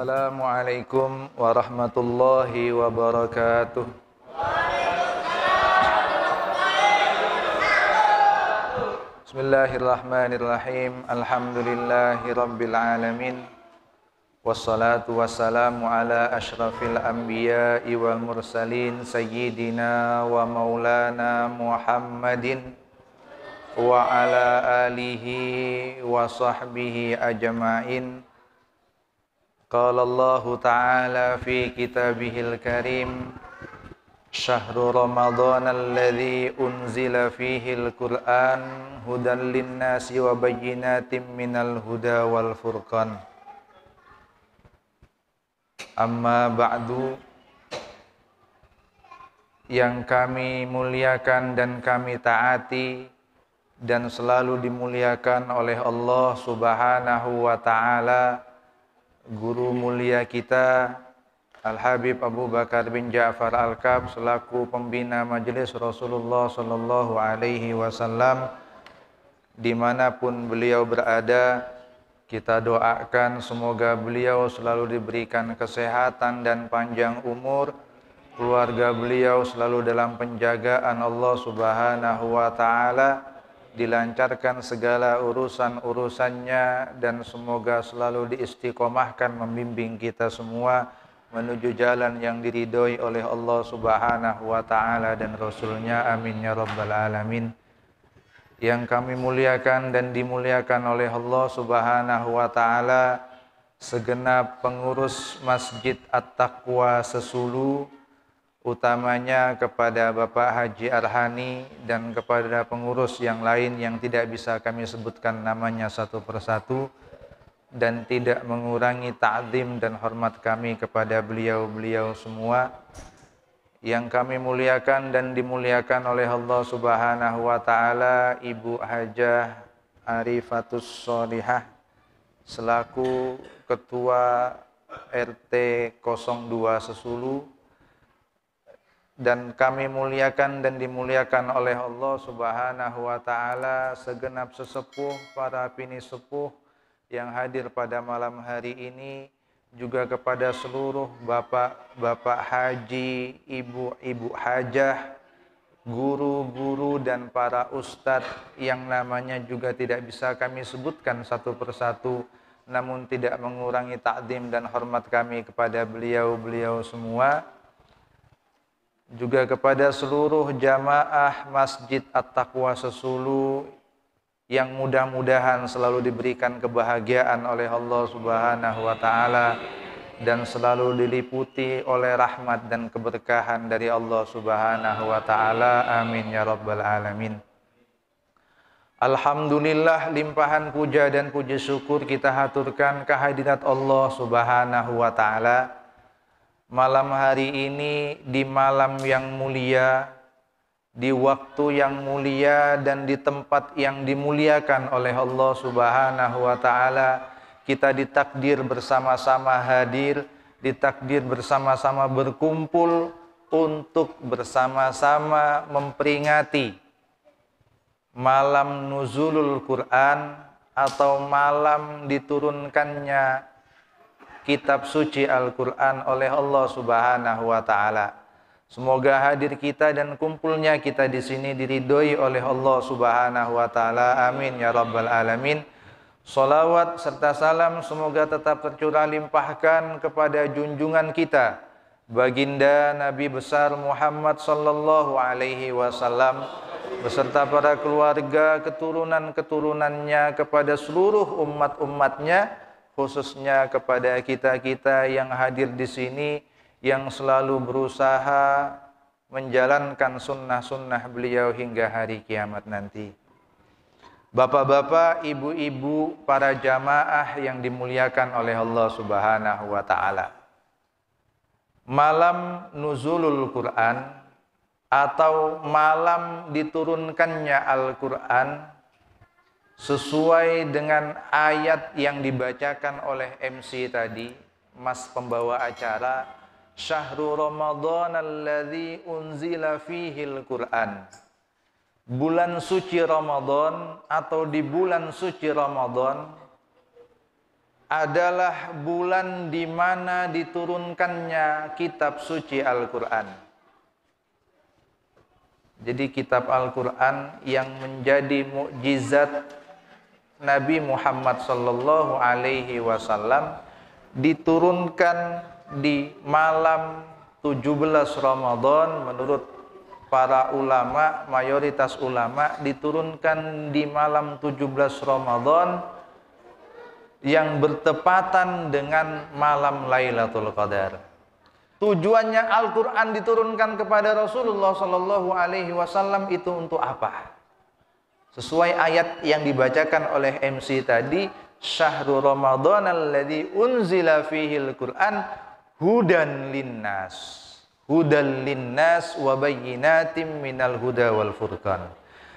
Assalamualaikum warahmatullahi wabarakatuh. Bismillahirrahmanirrahim. Alhamdulillahi rabbil alamin. Wassalatu wassalamu ala ashrafil anbiya'i wal mursalin sayyidina wa maulana Muhammadin wa ala alihi wa sahbihi ajma'in. Qala Allah Ta'ala fi kitabihil karim, Syahru Ramadan alladhi unzila fihil Qur'an hudan linnasi wa bayyinatin minal huda wal furqan. Amma ba'du, yang kami muliakan dan kami taati dan selalu dimuliakan oleh Allah Subhanahu wa Ta'ala, guru mulia kita Al-Habib Abu Bakar bin Ja'far Al-Kab selaku pembina majelis Rasulullah sallallahu alaihi wasallam, dimanapun beliau berada, kita doakan semoga beliau selalu diberikan kesehatan dan panjang umur, keluarga beliau selalu dalam penjagaan Allah Subhanahu wa Ta'ala, dilancarkan segala urusan-urusannya, dan semoga selalu diistiqomahkan membimbing kita semua menuju jalan yang diridhoi oleh Allah Subhanahu wa Ta'ala dan Rasulnya. Amin ya rabbal alamin. Yang kami muliakan dan dimuliakan oleh Allah Subhanahu wa Ta'ala, segenap pengurus Masjid At-Taqwa Sesulu, utamanya kepada Bapak Haji Arhani dan kepada pengurus yang lain yang tidak bisa kami sebutkan namanya satu persatu, dan tidak mengurangi ta'zim dan hormat kami kepada beliau-beliau semua. Yang kami muliakan dan dimuliakan oleh Allah Subhanahu wa Ta'ala, Ibu Hajah Arifatus Sholihah selaku Ketua RT 02 Sesulu, dan kami muliakan dan dimuliakan oleh Allah Subhanahu wa Ta'ala segenap sesepuh, para bini sepuh yang hadir pada malam hari ini, juga kepada seluruh bapak-bapak haji, ibu-ibu hajah, guru-guru dan para ustadz yang namanya juga tidak bisa kami sebutkan satu persatu, namun tidak mengurangi ta'zim dan hormat kami kepada beliau-beliau semua. Juga kepada seluruh jamaah Masjid At-Taqwa Sesulu yang mudah-mudahan selalu diberikan kebahagiaan oleh Allah Subhanahu wa Ta'ala dan selalu diliputi oleh rahmat dan keberkahan dari Allah Subhanahu wa Ta'ala. Amin ya rabbal alamin. Alhamdulillah, limpahan puja dan puji syukur kita haturkan kehadirat Allah Subhanahu wa Ta'ala. Malam hari ini, di malam yang mulia, di waktu yang mulia, dan di tempat yang dimuliakan oleh Allah Subhanahu wa Ta'ala, kita ditakdir bersama-sama hadir, ditakdir bersama-sama berkumpul untuk bersama-sama memperingati malam nuzulul Quran atau malam diturunkannya kitab suci Al-Quran oleh Allah Subhanahu wa Ta'ala. Semoga hadir kita dan kumpulnya kita di sini diridhoi oleh Allah Subhanahu wa Ta'ala. Amin ya rabbal alamin. Salawat serta salam semoga tetap tercurah limpahkan kepada junjungan kita, baginda Nabi besar Muhammad sallallahu alaihi wasallam, beserta para keluarga, keturunan-keturunannya, kepada seluruh umat-umatnya, khususnya kepada kita-kita yang hadir di sini, yang selalu berusaha menjalankan sunnah-sunnah beliau hingga hari kiamat nanti. Bapak-bapak, ibu-ibu, para jamaah yang dimuliakan oleh Allah Subhanahu wa Ta'ala, malam nuzulul Quran atau malam diturunkannya Al-Quran sesuai dengan ayat yang dibacakan oleh MC tadi, Mas pembawa acara, Syahru Ramadan alladzi unzila fihil Qur'an. Bulan suci Ramadan atau di bulan suci Ramadan adalah bulan di mana diturunkannya kitab suci Al-Quran. Jadi kitab Al-Quran yang menjadi mukjizat Nabi Muhammad sallallahu alaihi wasallam diturunkan di malam 17 Ramadan menurut para ulama, mayoritas ulama diturunkan di malam 17 Ramadan yang bertepatan dengan malam Lailatul Qadar. Tujuannya Al-Quran diturunkan kepada Rasulullah sallallahu alaihi wasallam itu untuk apa? Sesuai ayat yang dibacakan oleh MC tadi, Syahrul Ramadan alladzi unzila fihil Qur'an hudan linnas. Hudan linnas wa bayyinatim minal huda wal furqan.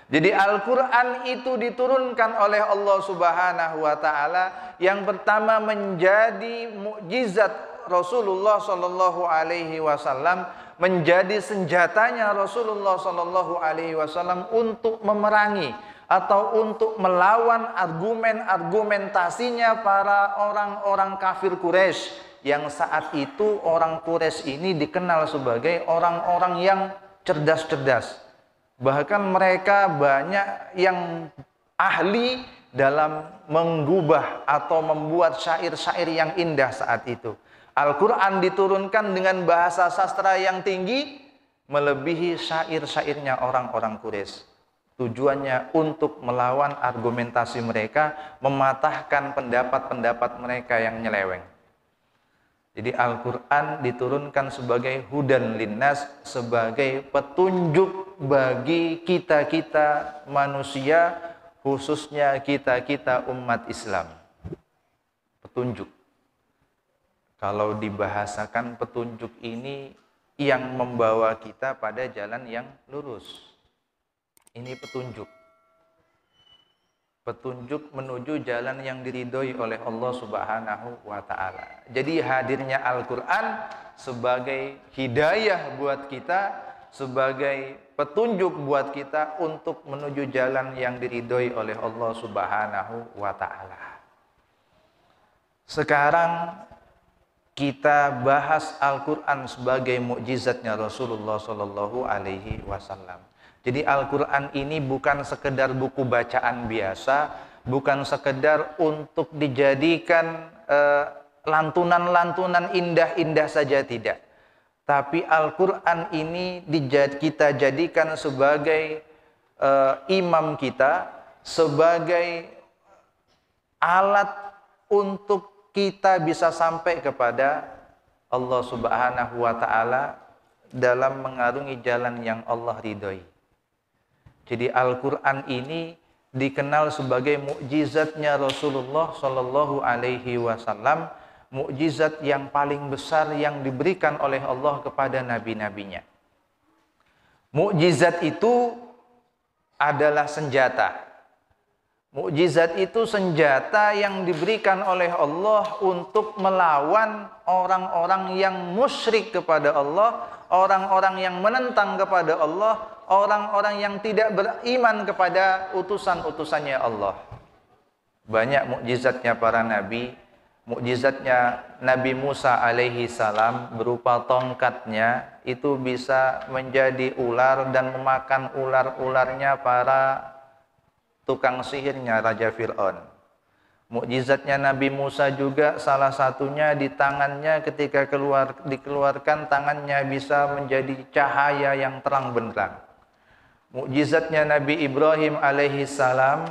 Jadi Al-Quran itu diturunkan oleh Allah Subhanahu wa Ta'ala yang pertama menjadi mukjizat Rasulullah Sallallahu Alaihi Wasallam, menjadi senjatanya Rasulullah Sallallahu Alaihi Wasallam untuk memerangi atau untuk melawan argumentasinya para orang-orang kafir Quraisy yang saat itu orang Quraisy ini dikenal sebagai orang-orang yang cerdas-cerdas. Bahkan mereka banyak yang ahli dalam mengubah atau membuat syair-syair yang indah saat itu. Al-Quran diturunkan dengan bahasa sastra yang tinggi, melebihi syair-syairnya orang-orang Quraisy. Tujuannya untuk melawan argumentasi mereka, mematahkan pendapat-pendapat mereka yang nyeleweng. Jadi Al-Quran diturunkan sebagai hudan linnas, sebagai petunjuk bagi kita-kita manusia, khususnya kita-kita umat Islam. Petunjuk. Kalau dibahasakan petunjuk ini yang membawa kita pada jalan yang lurus. Ini petunjuk. Petunjuk menuju jalan yang diridhoi oleh Allah Subhanahu wa Ta'ala. Jadi hadirnya Al-Quran sebagai hidayah buat kita, sebagai petunjuk buat kita untuk menuju jalan yang diridhoi oleh Allah Subhanahu wa Ta'ala. Sekarang kita bahas Al-Quran sebagai mukjizatnya Rasulullah Sallallahu Alaihi Wasallam. Jadi Al-Quran ini bukan sekedar buku bacaan biasa, bukan sekedar untuk dijadikan lantunan-lantunan indah-indah saja, tidak. Tapi Al-Quran ini kita jadikan sebagai imam kita, sebagai alat untuk kita bisa sampai kepada Allah Subhanahu wa Ta'ala dalam mengarungi jalan yang Allah ridhoi. Jadi Al-Quran ini dikenal sebagai mukjizatnya Rasulullah Sallallahu Alaihi Wasallam, mukjizat yang paling besar yang diberikan oleh Allah kepada nabi-nabinya. Mukjizat itu adalah senjata. Mukjizat itu senjata yang diberikan oleh Allah untuk melawan orang-orang yang musyrik kepada Allah, orang-orang yang menentang kepada Allah, orang-orang yang tidak beriman kepada utusan-utusannya Allah. Banyak mukjizatnya para nabi. Mukjizatnya Nabi Musa alaihi salam berupa tongkatnya itu bisa menjadi ular dan memakan ular-ularnya para tukang sihirnya Raja Fir'aun. Mukjizatnya Nabi Musa juga salah satunya di tangannya ketika dikeluarkan tangannya bisa menjadi cahaya yang terang benderang. Mukjizatnya Nabi Ibrahim alaihi salam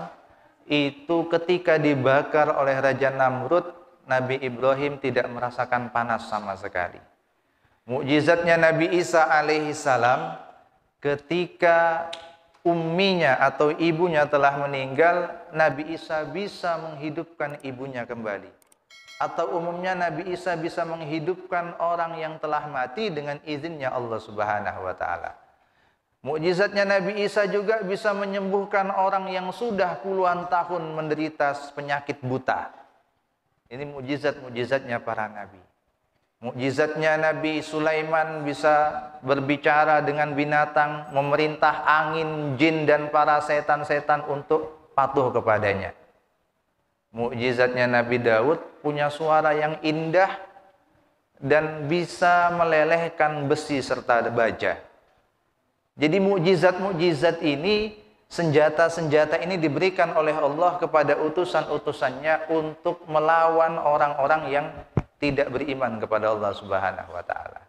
itu ketika dibakar oleh Raja Namrud, Nabi Ibrahim tidak merasakan panas sama sekali. Mukjizatnya Nabi Isa alaihi salam ketika umminya atau ibunya telah meninggal, Nabi Isa bisa menghidupkan ibunya kembali. Atau umumnya Nabi Isa bisa menghidupkan orang yang telah mati dengan izinnya Allah Subhanahu wa Ta'ala. Mukjizatnya Nabi Isa juga bisa menyembuhkan orang yang sudah puluhan tahun menderita penyakit buta. Ini mukjizat-mukjizatnya para nabi. Mukjizatnya Nabi Sulaiman bisa berbicara dengan binatang, memerintah angin, jin dan para setan-setan untuk patuh kepadanya. Mukjizatnya Nabi Daud punya suara yang indah dan bisa melelehkan besi serta baja. Jadi mukjizat-mukjizat ini, senjata-senjata ini diberikan oleh Allah kepada utusan-utusannya untuk melawan orang-orang yang tidak beriman kepada Allah Subhanahu wa taala.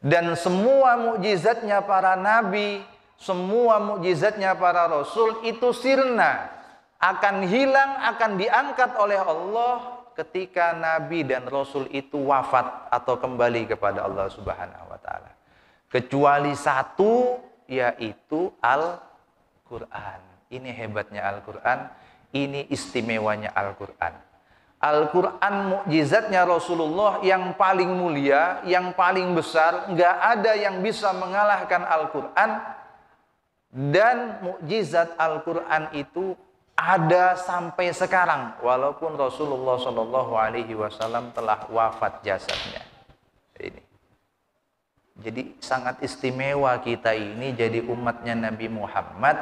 Dan semua mukjizatnya para nabi, semua mukjizatnya para rasul itu sirna, akan hilang, akan diangkat oleh Allah ketika nabi dan rasul itu wafat atau kembali kepada Allah Subhanahu wa taala. Kecuali satu, yaitu Al-Qur'an. Ini hebatnya Al-Qur'an, ini istimewanya Al-Qur'an. Al-Quran mukjizatnya Rasulullah yang paling mulia, yang paling besar, nggak ada yang bisa mengalahkan Al-Quran. Dan mukjizat Al-Quran itu ada sampai sekarang, walaupun Rasulullah SAW telah wafat jasadnya. Ini. Jadi sangat istimewa kita ini jadi umatnya Nabi Muhammad.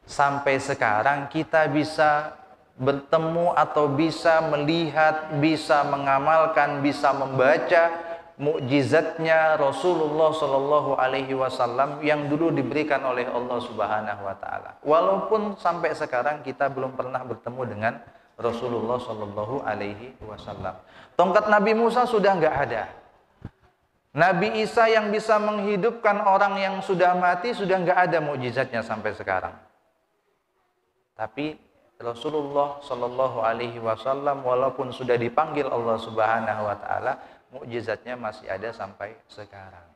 Sampai sekarang kita bisa bertemu atau bisa melihat, bisa mengamalkan, bisa membaca mukjizatnya Rasulullah Shallallahu Alaihi Wasallam yang dulu diberikan oleh Allah Subhanahu Wa Taala. Walaupun sampai sekarang kita belum pernah bertemu dengan Rasulullah Shallallahu Alaihi Wasallam. Tongkat Nabi Musa sudah nggak ada. Nabi Isa yang bisa menghidupkan orang yang sudah mati sudah nggak ada mukjizatnya sampai sekarang. Tapi Rasulullah Shallallahu Alaihi Wasallam walaupun sudah dipanggil Allah Subhanahu Wa Taala, mukjizatnya masih ada sampai sekarang.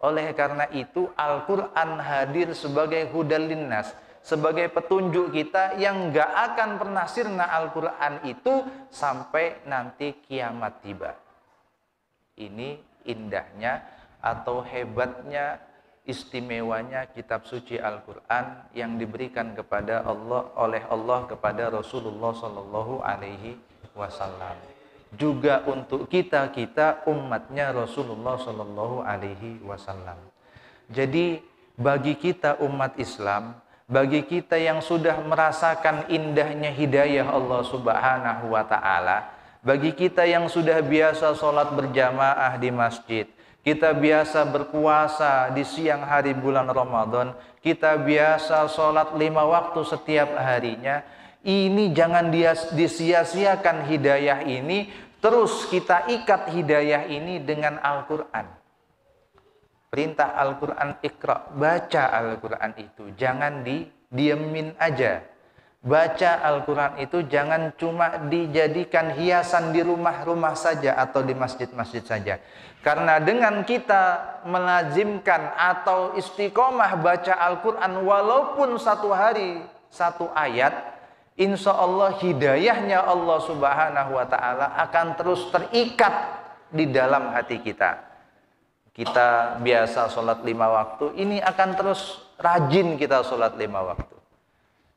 Oleh karena itu Al-Quran hadir sebagai hudal linnas, sebagai petunjuk kita yang gak akan pernah sirna Al-Quran itu sampai nanti kiamat tiba. Ini indahnya atau hebatnya, istimewanya kitab suci Al-Quran yang diberikan kepada Allah oleh Allah kepada Rasulullah Sallallahu Alaihi Wasallam. Juga untuk kita umatnya Rasulullah Sallallahu Alaihi Wasallam. Jadi bagi kita umat Islam, bagi kita yang sudah merasakan indahnya hidayah Allah Subhanahu Wa Taala, bagi kita yang sudah biasa sholat berjamaah di masjid, kita biasa berpuasa di siang hari bulan Ramadan, kita biasa sholat 5 waktu setiap harinya. Ini jangan disia-siakan hidayah ini, terus kita ikat hidayah ini dengan Al-Quran. Perintah Al-Quran, Iqra, baca Al-Quran itu, jangan didiemin aja. Baca Al-Quran itu jangan cuma dijadikan hiasan di rumah-rumah saja atau di masjid-masjid saja. Karena dengan kita melazimkan atau istiqomah baca Al-Quran walaupun satu hari satu ayat, insya Allah hidayahnya Allah Subhanahu Wa Taala akan terus terikat di dalam hati kita. Kita biasa sholat 5 waktu, ini akan terus rajin kita sholat 5 waktu.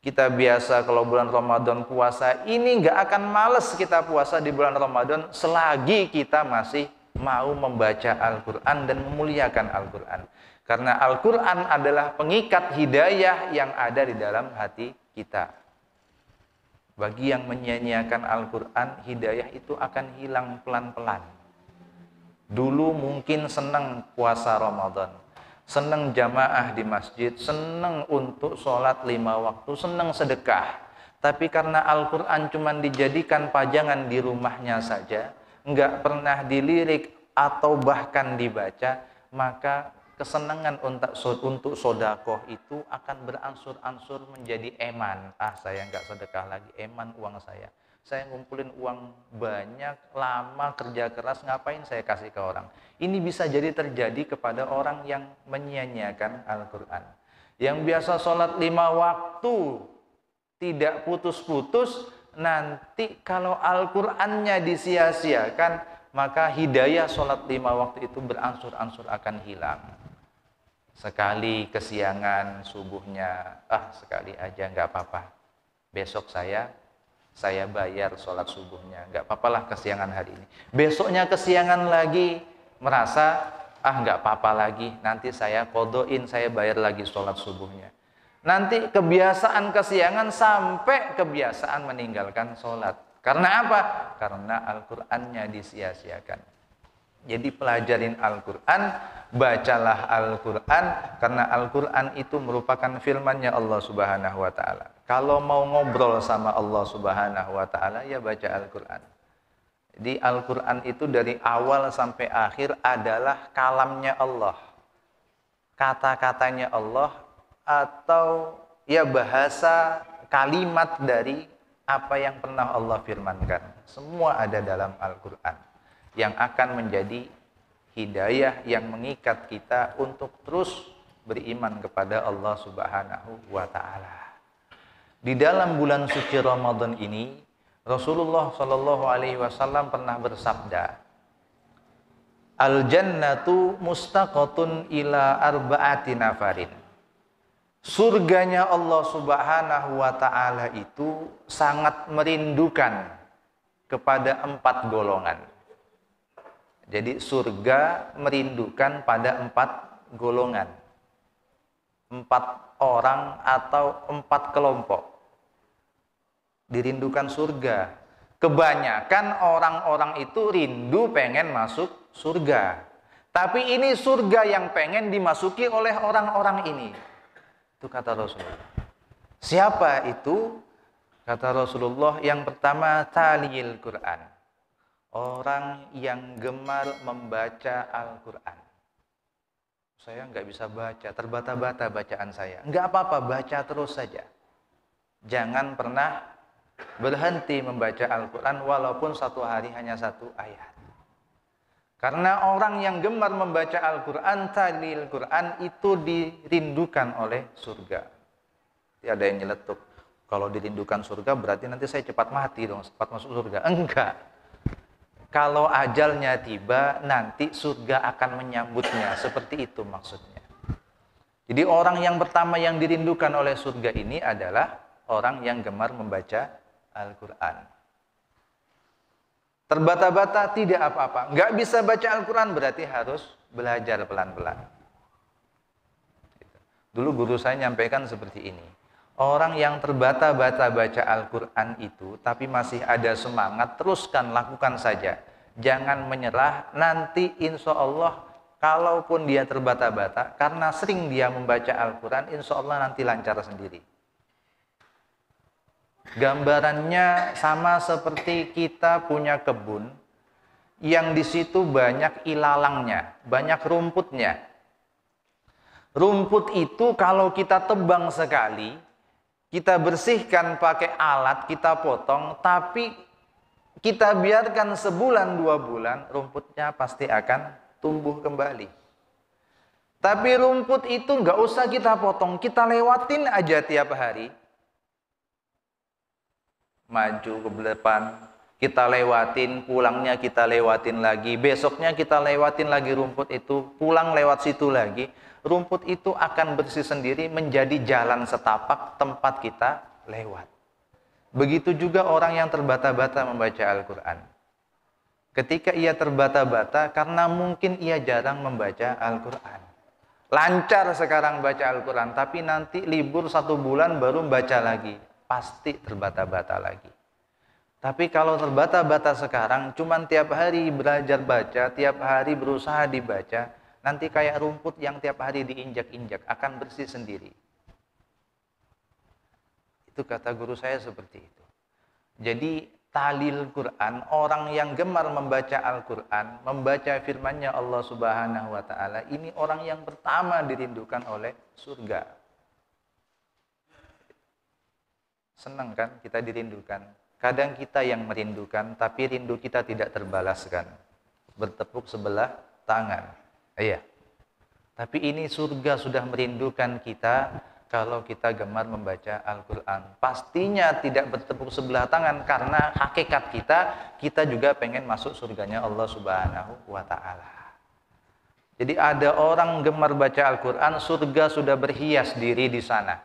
Kita biasa kalau bulan Ramadan puasa, ini nggak akan males kita puasa di bulan Ramadan selagi kita masih mau membaca Al-Quran dan memuliakan Al-Quran. Karena Al-Quran adalah pengikat hidayah yang ada di dalam hati kita. Bagi yang menyia-nyiakan Al-Quran, hidayah itu akan hilang pelan-pelan. Dulu mungkin senang puasa Ramadan, senang jamaah di masjid, senang untuk sholat 5 waktu, senang sedekah. Tapi karena Al-Quran cuma dijadikan pajangan di rumahnya saja, nggak pernah dilirik atau bahkan dibaca, maka kesenangan untuk sodakoh itu akan beransur-ansur menjadi eman. Saya nggak sedekah lagi, eman uang saya. Saya ngumpulin uang banyak, lama, kerja keras, ngapain saya kasih ke orang. Ini bisa jadi terjadi kepada orang yang menyia-nyiakan Al-Quran. Yang biasa sholat 5 waktu, tidak putus-putus, nanti kalau Al-Qurannya disia-siakan, maka hidayah sholat 5 waktu itu beransur-ansur akan hilang. Sekali kesiangan subuhnya, sekali aja nggak apa-apa. Besok saya bayar sholat subuhnya, nggak apa-apalah kesiangan hari ini. Besoknya kesiangan lagi, merasa nggak apa-apa lagi, nanti saya kodoin, saya bayar lagi sholat subuhnya. Nanti kebiasaan kesiangan sampai kebiasaan meninggalkan sholat. Karena apa? Karena Al-Qur'annya disia-siakan. Jadi pelajarin Al-Qur'an, bacalah Al-Qur'an, karena Al-Qur'an itu merupakan firman-Nya Allah Subhanahu wa taala. Kalau mau ngobrol sama Allah Subhanahu wa taala, ya baca Al-Qur'an. Jadi Al-Qur'an itu dari awal sampai akhir adalah kalamnya Allah. Kata-katanya Allah, atau ya bahasa kalimat dari apa yang pernah Allah firmankan. Semua ada dalam Al-Qur'an yang akan menjadi hidayah yang mengikat kita untuk terus beriman kepada Allah Subhanahu wa taala. Di dalam bulan suci Ramadan ini, Rasulullah Shallallahu alaihi wasallam pernah bersabda, "Al-jannatu mustaqatun ila arba'ati nafarin." Surganya Allah Subhanahu wa taala itu sangat merindukan kepada 4 golongan. Jadi surga merindukan pada 4 golongan. 4 orang atau 4 kelompok. Dirindukan surga. Kebanyakan orang-orang itu rindu pengen masuk surga. Tapi ini surga yang pengen dimasuki oleh orang-orang ini. Itu kata Rasulullah. Siapa itu? Kata Rasulullah, yang pertama taliyil Quran. Orang yang gemar membaca Al-Quran. Saya nggak bisa baca, terbata-bata bacaan saya. Nggak apa-apa, baca terus saja. Jangan pernah berhenti membaca Al-Quran walaupun satu hari hanya 1 ayat. Karena orang yang gemar membaca Al-Quran, talil Quran, itu dirindukan oleh surga. Jadi ada yang nyeletuk, kalau dirindukan surga berarti nanti saya cepat mati dong, cepat masuk surga. Enggak. Kalau ajalnya tiba, nanti surga akan menyambutnya. Seperti itu maksudnya. Jadi orang yang pertama yang dirindukan oleh surga ini adalah orang yang gemar membaca Al-Quran. Terbata-bata tidak apa-apa. Nggak bisa baca Al-Quran berarti harus belajar pelan-pelan. Dulu guru saya nyampaikan seperti ini. Orang yang terbata-bata baca Al-Quran itu, tapi masih ada semangat, teruskan, lakukan saja. Jangan menyerah, nanti insya Allah, kalaupun dia terbata-bata, karena sering dia membaca Al-Quran, insya Allah nanti lancar sendiri. Gambarannya sama seperti kita punya kebun yang di situ banyak ilalangnya, banyak rumputnya. Rumput itu kalau kita tebang sekali, kita bersihkan pakai alat, kita potong, tapi kita biarkan sebulan 2 bulan, rumputnya pasti akan tumbuh kembali. Tapi rumput itu nggak usah kita potong, kita lewatin aja tiap hari. Maju ke depan, kita lewatin, pulangnya kita lewatin lagi, besoknya kita lewatin lagi rumput itu, pulang lewat situ lagi, rumput itu akan bersih sendiri menjadi jalan setapak tempat kita lewat. Begitu juga orang yang terbata-bata membaca Al-Quran. Ketika ia terbata-bata karena mungkin ia jarang membaca Al-Quran. Lancar sekarang baca Al-Quran, tapi nanti libur 1 bulan baru baca lagi. Pasti terbata-bata lagi. Tapi kalau terbata-bata sekarang, cuman tiap hari belajar baca, tiap hari berusaha dibaca, nanti kayak rumput yang tiap hari diinjak-injak, akan bersih sendiri. Itu kata guru saya seperti itu. Jadi talil Quran, orang yang gemar membaca Al-Quran, membaca firman-Nya Allah Subhanahu wa taala, ini orang yang pertama dirindukan oleh surga. Senang kan kita dirindukan. Kadang kita yang merindukan, tapi rindu kita tidak terbalaskan. Bertepuk sebelah tangan. Iya. Tapi ini surga sudah merindukan kita kalau kita gemar membaca Al-Quran. Pastinya tidak bertepuk sebelah tangan karena hakikat kita juga pengen masuk surganya Allah Subhanahu wa ta'ala. Jadi ada orang gemar baca Al-Quran, surga sudah berhias diri di sana.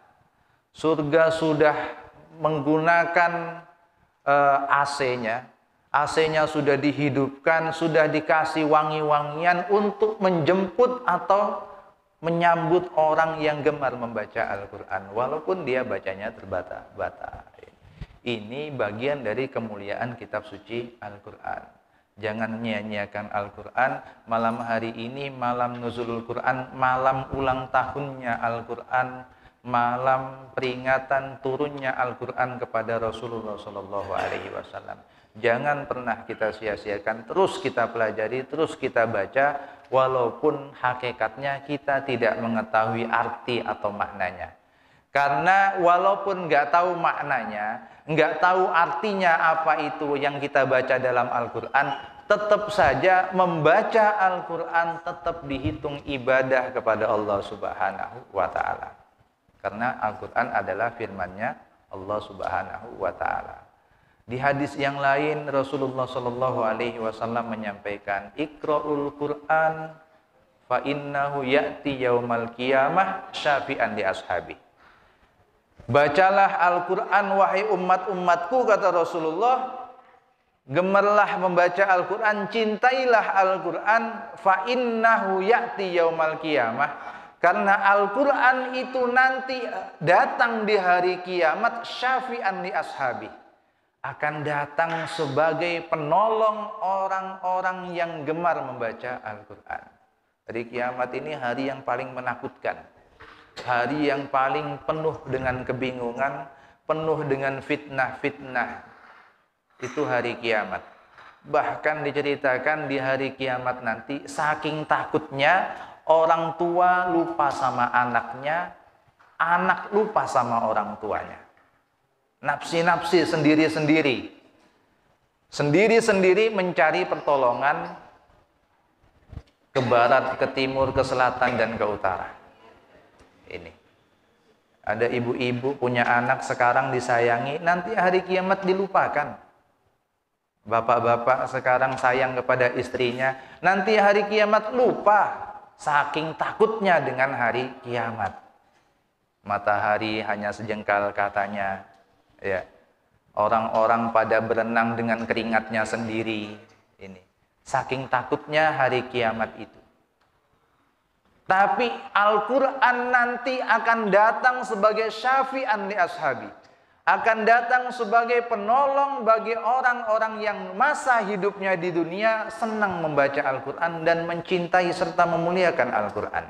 Surga sudah menggunakan AC-nya. AC-nya sudah dihidupkan, sudah dikasih wangi-wangian untuk menjemput atau menyambut orang yang gemar membaca Al-Quran walaupun dia bacanya terbata-bata. Ini bagian dari kemuliaan kitab suci Al-Quran. Jangan nyanyiakan Al-Quran. Malam hari ini malam nuzulul Quran, malam ulang tahunnya Al-Quran, malam peringatan turunnya Al-Quran kepada Rasulullah SAW. Jangan pernah kita sia-siakan, terus kita pelajari, terus kita baca, walaupun hakikatnya kita tidak mengetahui arti atau maknanya. Karena walaupun nggak tahu maknanya, nggak tahu artinya apa itu yang kita baca dalam Al-Quran, tetap saja membaca Al-Quran tetap dihitung ibadah kepada Allah Subhanahu wa Ta'ala. Karena Al-Quran adalah firman-Nya Allah Subhanahu wa Ta'ala. Di hadis yang lain Rasulullah Shallallahu Alaihi Wasallam menyampaikan, Iqra'ul Quran fa innahu ya'ti yaumal qiyamah syafi'an li ashabi. Bacalah Al-Quran wahai umat-umatku, kata Rasulullah. Gemarlah membaca Al-Quran, cintailah Al-Quran, fa innahu ya'ti yaumal qiyamah. Karena Al-Quran itu nanti datang di hari kiamat, syafi'an li ashabi, akan datang sebagai penolong orang-orang yang gemar membaca Al-Quran. Hari kiamat ini hari yang paling menakutkan, hari yang paling penuh dengan kebingungan, penuh dengan fitnah-fitnah. Itu hari kiamat. Bahkan diceritakan di hari kiamat nanti, saking takutnya orang tua lupa sama anaknya, anak lupa sama orang tuanya. Nafsi-nafsi sendiri-sendiri mencari pertolongan ke barat, ke timur, ke selatan, dan ke utara. Ini ada ibu-ibu punya anak sekarang disayangi, nanti hari kiamat dilupakan. Bapak-bapak sekarang sayang kepada istrinya, nanti hari kiamat lupa, saking takutnya dengan hari kiamat. Matahari hanya sejengkal katanya. Ya, orang-orang pada berenang dengan keringatnya sendiri. Ini saking takutnya hari kiamat itu. Tapi Al-Quran nanti akan datang sebagai syafi'an li ashabi, akan datang sebagai penolong bagi orang-orang yang masa hidupnya di dunia senang membaca Al-Quran dan mencintai serta memuliakan Al-Quran.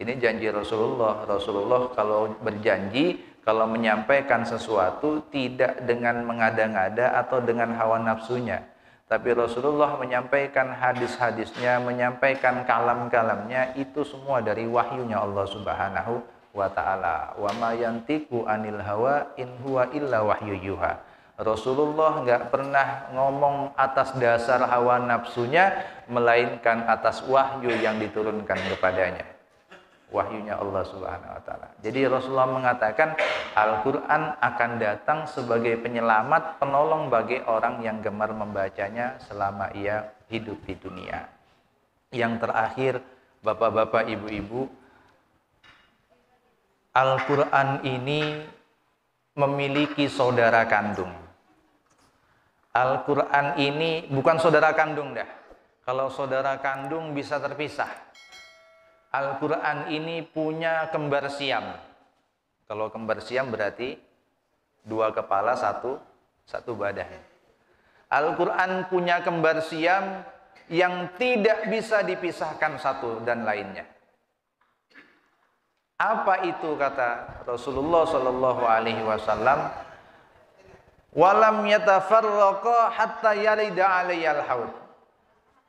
Ini janji Rasulullah. Rasulullah kalau berjanji, kalau menyampaikan sesuatu tidak dengan mengada-ngada atau dengan hawa nafsunya, tapi Rasulullah menyampaikan hadis-hadisnya, menyampaikan kalam-kalamnya, itu semua dari wahyunya Allah Subhanahu wa Ta'ala. Wa ma yantiqu anil hawa in huwa illa wahyu yuha. Rasulullah nggak pernah ngomong atas dasar hawa nafsunya, melainkan atas wahyu yang diturunkan kepadanya. Wahyunya Allah Subhanahu wa Ta'ala. Jadi Rasulullah mengatakan Al-Quran akan datang sebagai penyelamat, penolong bagi orang yang gemar membacanya selama ia hidup di dunia. Yang terakhir, bapak-bapak, ibu-ibu, Al-Quran ini memiliki saudara kandung. Al-Quran ini bukan saudara kandung dah. Kalau saudara kandung bisa terpisah. Al-Quran ini punya kembar siam. Kalau kembar siam berarti dua kepala, satu badan. Al-Quran punya kembar siam yang tidak bisa dipisahkan satu dan lainnya. Apa itu, kata Rasulullah Shallallahu Alaihi Wasallam? Walam yatafarraqa hatta yarida alayyal haud.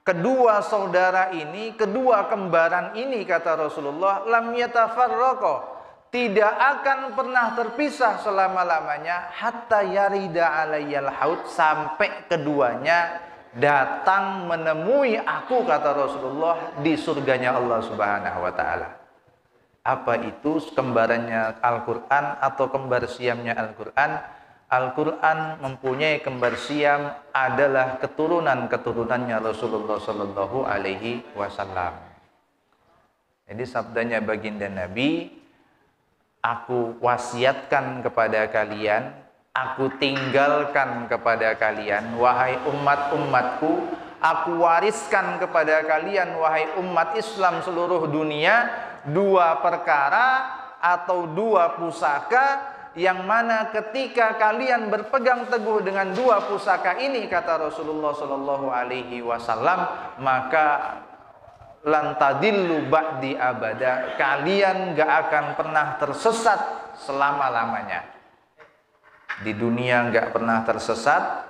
Kedua saudara ini, kedua kembaran ini, kata Rasulullah, lam yatafarraqa, tidak akan pernah terpisah selama-lamanya, hatta yarida alayyal haud, sampai keduanya datang menemui aku, kata Rasulullah, di surganya Allah Subhanahu wa Ta'ala. Apa itu kembarannya Al-Quran atau kembar siamnya Al-Quran? Al-Quran mempunyai kembar siam adalah keturunan-keturunannya Rasulullah Sallallahu Alaihi Wasallam. Jadi sabdanya baginda Nabi, aku wasiatkan kepada kalian, aku tinggalkan kepada kalian, wahai umat-umatku, Aku wariskan kepada kalian wahai umat Islam seluruh dunia, dua perkara atau dua pusaka, yang mana ketika kalian berpegang teguh dengan dua pusaka ini, kata Rasulullah Shallallahu Alaihi Wasallam, maka lantadillu ba'di abada, kalian gak akan pernah tersesat selama-lamanya. Di dunia gak pernah tersesat,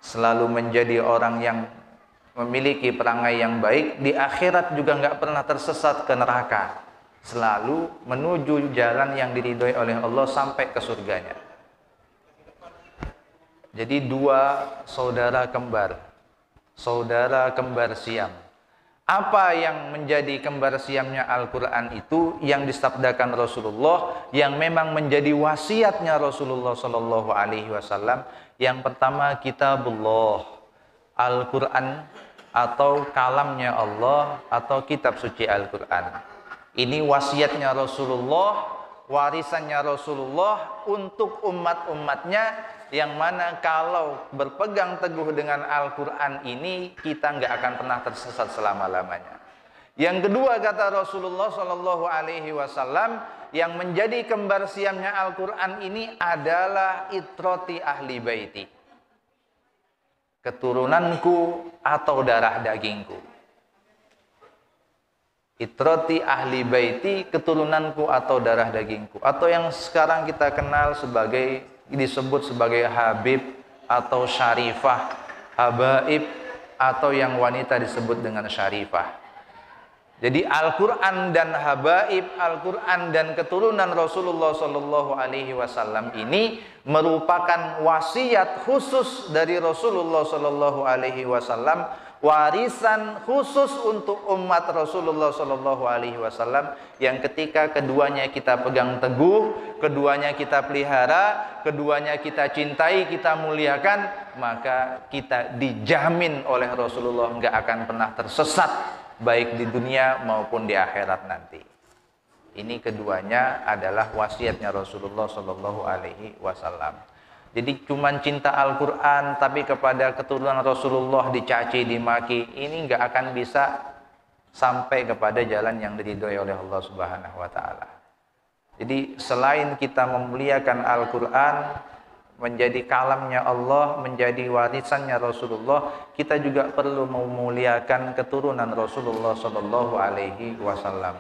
selalu menjadi orang yang memiliki perangai yang baik. Di akhirat juga gak pernah tersesat ke neraka, selalu menuju jalan yang diridhoi oleh Allah sampai ke surganya. Jadi dua saudara kembar Siam. Apa yang menjadi kembar siamnya Al-Quran itu? Yang disabdakan Rasulullah, yang memang menjadi wasiatnya Rasulullah Sallallahu Alaihi Wasallam. Yang pertama, kitabullah, Al-Quran atau kalamnya Allah atau kitab suci Al-Quran. Ini wasiatnya Rasulullah, warisannya Rasulullah untuk umat-umatnya, yang mana kalau berpegang teguh dengan Al-Quran ini, kita nggak akan pernah tersesat selama-lamanya. Yang kedua, kata Rasulullah Shallallahu Alaihi Wasallam, yang menjadi kembar siamnya Al-Quran ini adalah itroti ahli baiti, keturunanku atau darah dagingku. Itroti ahli baiti, keturunanku atau darah dagingku, atau yang sekarang kita kenal disebut sebagai Habib atau Syarifah, Habaib, atau yang wanita disebut dengan Syarifah. Jadi Al-Quran dan Habaib, Al-Quran dan keturunan Rasulullah Sallallahu Alaihi Wasallam ini merupakan wasiat khusus dari Rasulullah Sallallahu Alaihi Wasallam, warisan khusus untuk umat Rasulullah Sallallahu Alaihi Wasallam, yang ketika keduanya kita pegang teguh, keduanya kita pelihara, keduanya kita cintai, kita muliakan, maka kita dijamin oleh Rasulullah nggak akan pernah tersesat, baik di dunia maupun di akhirat nanti. Ini keduanya adalah wasiatnya Rasulullah Sallallahu Alaihi Wasallam. Jadi cuman cinta Al-Quran tapi kepada keturunan Rasulullah dicaci, dimaki, ini nggak akan bisa sampai kepada jalan yang diridhoi oleh Allah Subhanahu wa Ta'ala. Jadi selain kita memuliakan Al-Quran, menjadi kalamnya Allah, menjadi warisannya Rasulullah, kita juga perlu memuliakan keturunan Rasulullah Sallallahu Alaihi Wasallam.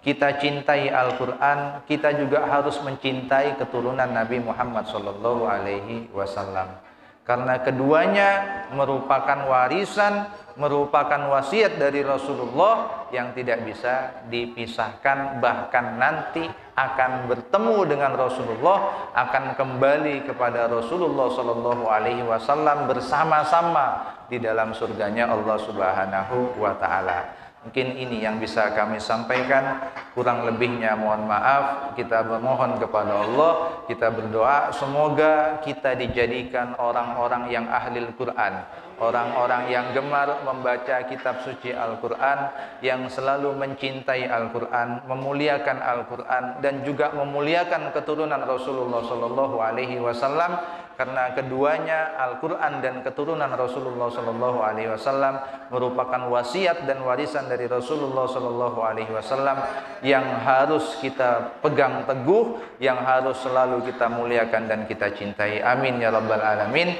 Kita cintai Al-Quran, kita juga harus mencintai keturunan Nabi Muhammad Sallallahu Alaihi Wasallam. Karena keduanya merupakan warisan, merupakan wasiat dari Rasulullah yang tidak bisa dipisahkan. Bahkan nanti akan bertemu dengan Rasulullah, akan kembali kepada Rasulullah Sallallahu Alaihi Wasallam bersama-sama di dalam surganya Allah Subhanahu wa Ta'ala. Mungkin ini yang bisa kami sampaikan, kurang lebihnya mohon maaf. Kita bermohon kepada Allah, kita berdoa semoga kita dijadikan orang-orang yang ahli Al-Quran, orang-orang yang gemar membaca kitab suci Al-Quran, yang selalu mencintai Al-Quran, memuliakan Al-Quran, dan juga memuliakan keturunan Rasulullah Sallallahu Alaihi Wasallam. Karena keduanya, Al-Quran dan keturunan Rasulullah Sallallahu Alaihi Wasallam, merupakan wasiat dan warisan dari Rasulullah Sallallahu Alaihi Wasallam yang harus kita pegang teguh, yang harus selalu kita muliakan dan kita cintai. Amin ya Rabbal Alamin.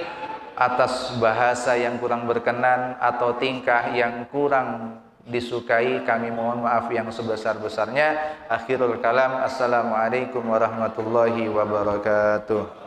Atas bahasa yang kurang berkenan atau tingkah yang kurang disukai, kami mohon maaf yang sebesar-besarnya. Akhirul kalam, assalamualaikum warahmatullahi wabarakatuh.